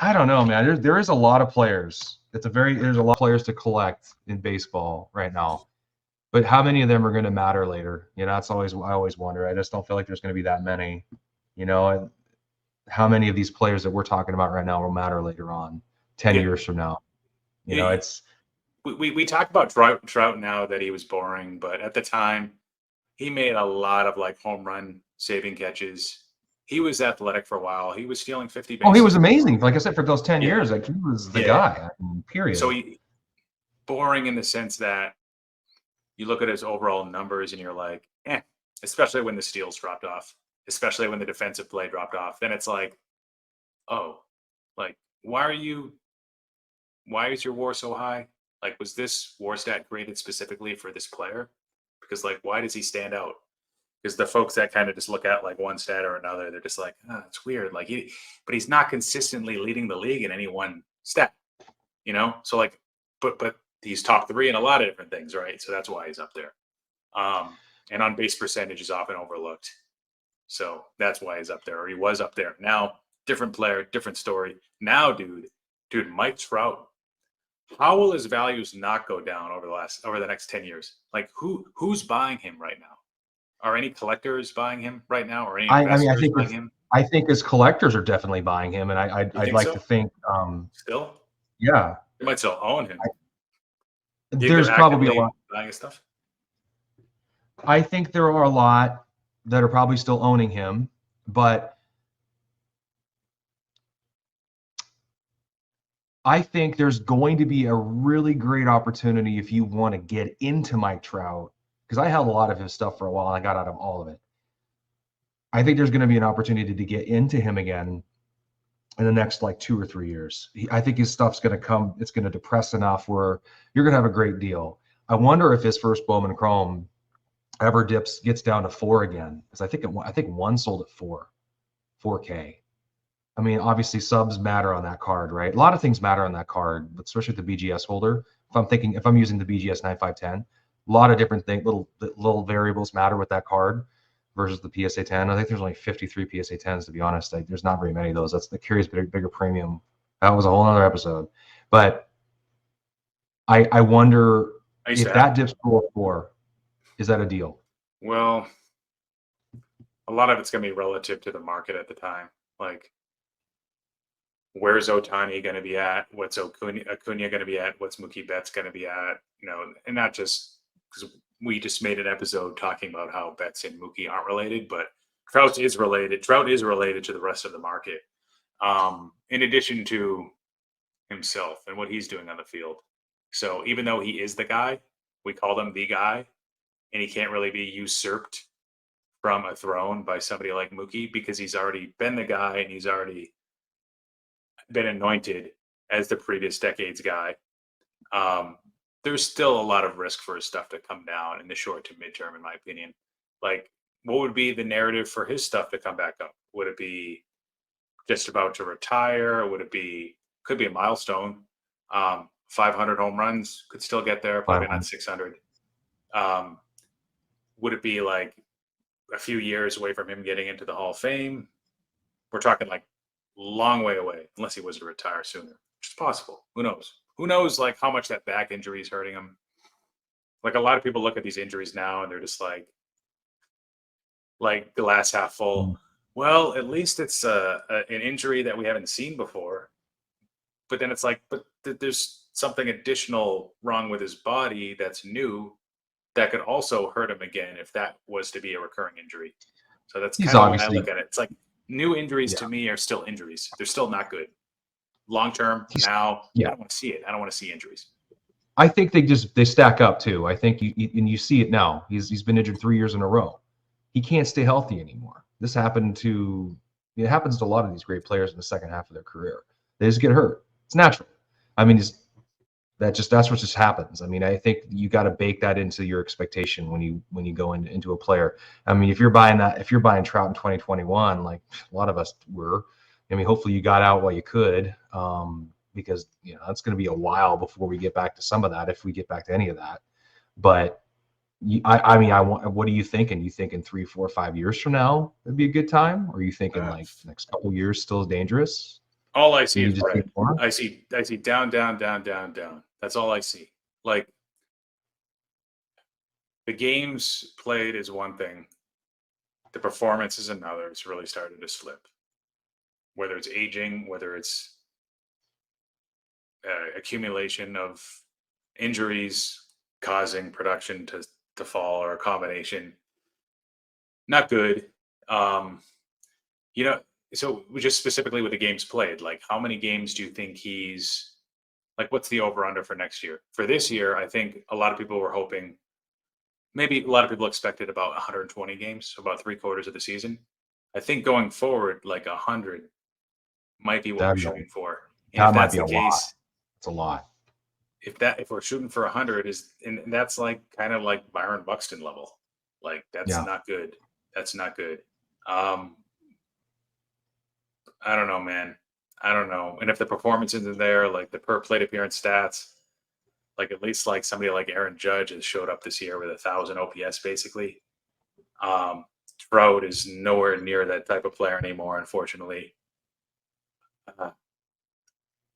I don't know, man. There is a lot of players. There's a lot of players to collect in baseball right now. But how many of them are going to matter later? That's I always wonder. I just don't feel like there's going to be that many. And how many of these players that we're talking about right now will matter later on, 10 Yeah. years from now? Yeah, It's we talk about Trout now that he was boring, but at the time he made a lot of like home run saving catches. He was athletic for a while. He was stealing 50 he bases. was amazing. Like I said, for those 10 Yeah, years, like he was the yeah. guy. So Period. boring in the sense that you look at his overall numbers and you're like, especially when the steals dropped off, especially when the defensive play dropped off. Then it's like, oh, like why is your WAR so high? Like, was this WAR stat created specifically for this player? Because like, why does he stand out? Because the folks that kind of just look at like one stat or another, they're just like, oh, it's weird. Like but he's not consistently leading the league in any one stat, So like, but he's top three in a lot of different things, right? So that's why he's up there. And on base percentage is often overlooked. So that's why he's up there, or he was up there. Now, different player, different story. Now, dude, Mike Trout, how will his values not go down over the next 10 years? Like who's buying him right now? Are any collectors buying him right now, or any I mean, investors buying him? I think his collectors are definitely buying him, and You I'd think like so? to think, Still? yeah, They might still own him. You think there's they're probably a actively lot. buying his stuff? I think there are a lot that are probably still owning him, but I think there's going to be a really great opportunity if you want to get into Mike Trout, because I held a lot of his stuff for a while and I got out of all of it. I think there's going to be an opportunity to get into him again in the next like 2 or 3 years. I think his stuff's going to come. It's going to depress enough where you're going to have a great deal. I wonder if his first Bowman Chrome ever gets down to 4 again, because I think one sold at 4K. I mean, obviously subs matter on that card, right? A lot of things matter on that card, but especially with the BGS holder. If I'm using the BGS 9510, a lot of different things, little variables matter with that card versus the PSA 10. I think there's only 53 PSA 10s, to be honest. There's not very many of those. That carries bigger premium. That was a whole other episode. But I wonder I used if to have. that dips below 4, is that a deal? Well, a lot of it's going to be relative to the market at the time. Like, where's Otani going to be at? What's Acuna going to be at? What's Mookie Betts going to be at? And not just because we just made an episode talking about how Betts and Mookie aren't related, but Trout is related. Trout is related to the rest of the market, in addition to himself and what he's doing on the field. So even though he is the guy, we call him the guy, and he can't really be usurped from a throne by somebody like Mookie because he's already been the guy and he's already been anointed as the previous decade's guy. There's still a lot of risk for his stuff to come down in the short to midterm, in my opinion. Like, what would be the narrative for his stuff to come back up? Would it be just about to retire? Could be a milestone. 500 home runs could still get there, probably not 600. Would it be like a few years away from him getting into the Hall of Fame? We're talking like long way away, unless he was to retire sooner, which is possible. Who knows? Who knows, like, how much that back injury is hurting him? Like, a lot of people look at these injuries now and they're just like glass half full. Well, at least it's an injury that we haven't seen before. But then it's like, but there's something additional wrong with his body that's new that could also hurt him again if that was to be a recurring injury. So that's kind of the way I look at it. It's like, new injuries to me are still injuries. They're still not good. Long term, now, I don't want to see it. I don't want to see injuries. I think they stack up too. I think you see it now. He's been injured 3 years in a row. He can't stay healthy anymore. It happens to a lot of these great players in the second half of their career. They just get hurt. It's natural. I mean, that's what just happens. I mean, I think you got to bake that into your expectation when you go into a player. I mean, if you're buying Trout in 2021, like a lot of us were, I mean, hopefully you got out while you could, because it's going to be a while before we get back to some of that, if we get back to any of that. But what are you thinking? You thinking 3, 4, 5 years from now it'd be a good time, or are you thinking like next couple of years still is dangerous? All I see You is just see red. more. I see down, down, down, down, down. That's all I see. Like the games played is one thing. The performance is another. It's really started to slip. Whether it's aging, whether it's accumulation of injuries causing production to fall, or a combination, not good. Um, you know, so just specifically with the games played, like how many games do you think he's like? What's the over under for next year? For this year, I think a lot of people were hoping. Maybe a lot of people expected about 120 games, so about 3/4 of the season. I think going forward, like 100 might be what we're That'd be shooting for. And if that might that's be the a lot. case, It's a lot. if we're shooting for 100, is and that's like kind of like Byron Buxton level. Like that's Yeah. not good. That's not good. Um, I don't know, man. I don't know. And if the performance isn't there, like the per plate appearance stats, like at least like somebody like Aaron Judge has showed up this year with 1,000 OPS basically. Um, Trout is nowhere near that type of player anymore, unfortunately. Uh,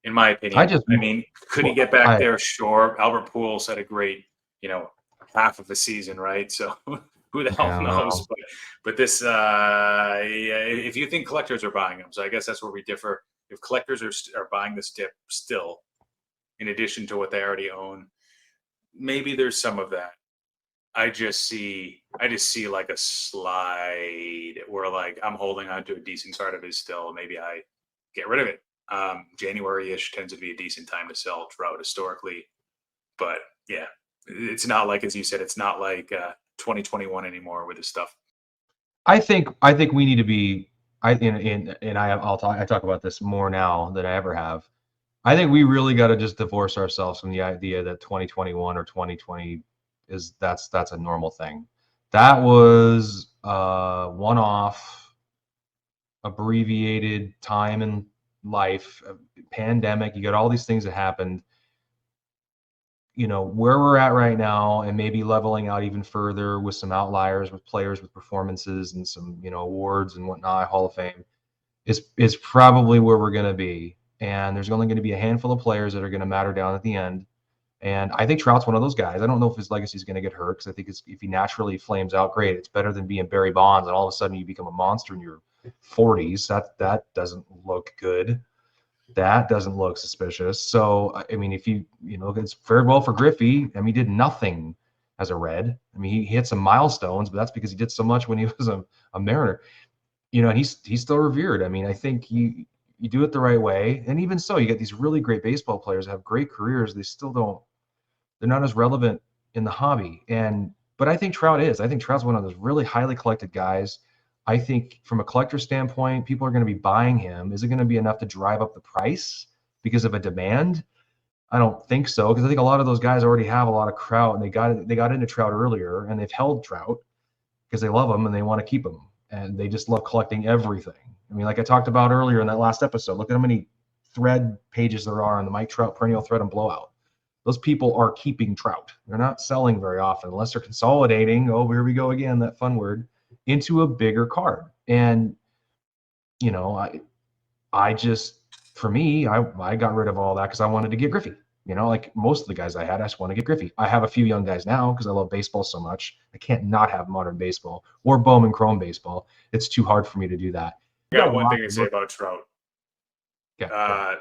in my I opinion, just I mean, could he well, get back I there? Sure. Albert Pujols had a great, you know, half of the season, right? So who the hell don't knows? know. But this, yeah, if you think collectors are buying them, so I guess that's where we differ. If collectors are buying this dip still, in addition to what they already own, maybe there's some of that. I just see like a slide where like I'm holding on to a decent card of his still. Maybe I get rid of it. January-ish tends to be a decent time to sell Trout historically, but yeah, it's not like, as you said, it's not like 2021 anymore with this stuff. I think we need to be I talk about this more now than I ever have. I think we really got to just divorce ourselves from the idea that 2021 or 2020 is that's a normal thing. That was one-off, abbreviated time in life, pandemic. You got all these things that happened. Where we're at right now, and maybe leveling out even further with some outliers, with players with performances and some awards and whatnot, Hall of Fame is probably where we're going to be. And there's only going to be a handful of players that are going to matter down at the end. And I think Trout's one of those guys. I don't know if his legacy is going to get hurt, because I think if he naturally flames out, great. It's better than being Barry Bonds and all of a sudden you become a monster in your 40s. That doesn't look good. That doesn't look suspicious. So I mean, if it's fared well for Griffey. I mean, he did nothing as a Red. I mean, he hit some milestones, but that's because he did so much when he was a Mariner. And he's still revered. I mean, I think you do it the right way, and even so, you get these really great baseball players that have great careers. They still don't. They're not as relevant in the hobby. But I think Trout is. I think Trout's one of those really highly collected guys. I think from a collector standpoint, people are going to be buying him. Is it going to be enough to drive up the price because of a demand? I don't think so, because I think a lot of those guys already have a lot of Trout, and they got into Trout earlier, and they've held Trout because they love him and they want to keep him, and they just love collecting everything. I mean, like I talked about earlier in that last episode, look at how many thread pages there are on the Mike Trout perennial thread and blowout. Those people are keeping Trout. They're not selling very often unless they're consolidating. Oh, here we go again, that fun word, into a bigger card. And you know, I just, for me, I got rid of all that because I wanted to get Griffey. Like most of the guys I had, I just want to get Griffey. I have a few young guys now because I love baseball so much. I can't not have modern baseball or Bowman Chrome baseball. It's too hard for me to do that. I You got got a one lot thing to to say look. about Trout. Yeah, go ahead. Uh,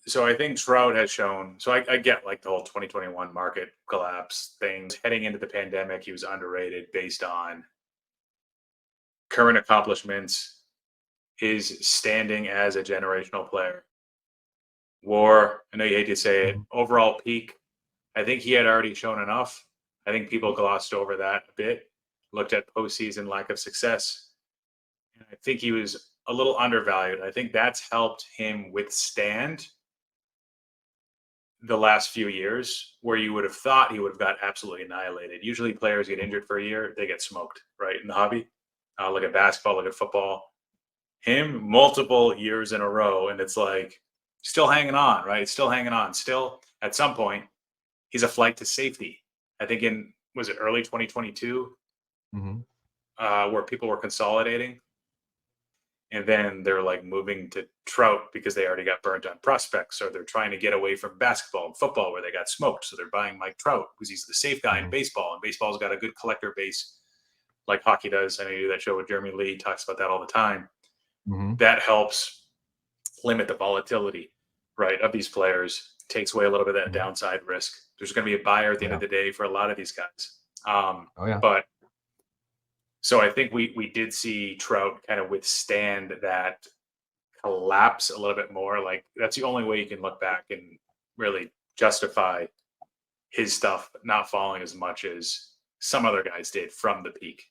so I think Trout has shown. So I get like the whole 2021 market collapse things. Heading into the pandemic, he was underrated based on current accomplishments, his standing as a generational player. WAR, I know you hate to say it, Mhm. overall peak, I think he had already shown enough. I think people glossed over that a bit, looked at postseason lack of success. And I think he was a little undervalued. I think that's helped him withstand the last few years where you would have thought he would have got absolutely annihilated. Usually players get injured for a year, they get smoked, right? In the hobby. Look at basketball, look at football. Him multiple years in a row, and it's like still hanging on, right? Still hanging on. Still, at some point, he's a flight to safety. I think in was it early 2022 Mhm. where people were consolidating. and then they're like moving to Trout because they already got burnt on prospects, or they're trying to get away from basketball and football where they got smoked. So they're buying Mike Trout because he's the safe guy in baseball, and baseball's got a good collector base like hockey does. I know you do that show with Jeremy Lee, talks about that all the time. That helps limit the volatility, right, of these players, takes away a little bit of that downside risk. There's going to be a buyer at the end of the day for a lot of these guys. But so I think we did see Trout kind of withstand that collapse a little bit more. Like that's the only way you can look back and really justify his stuff not falling as much as some other guys did from the peak.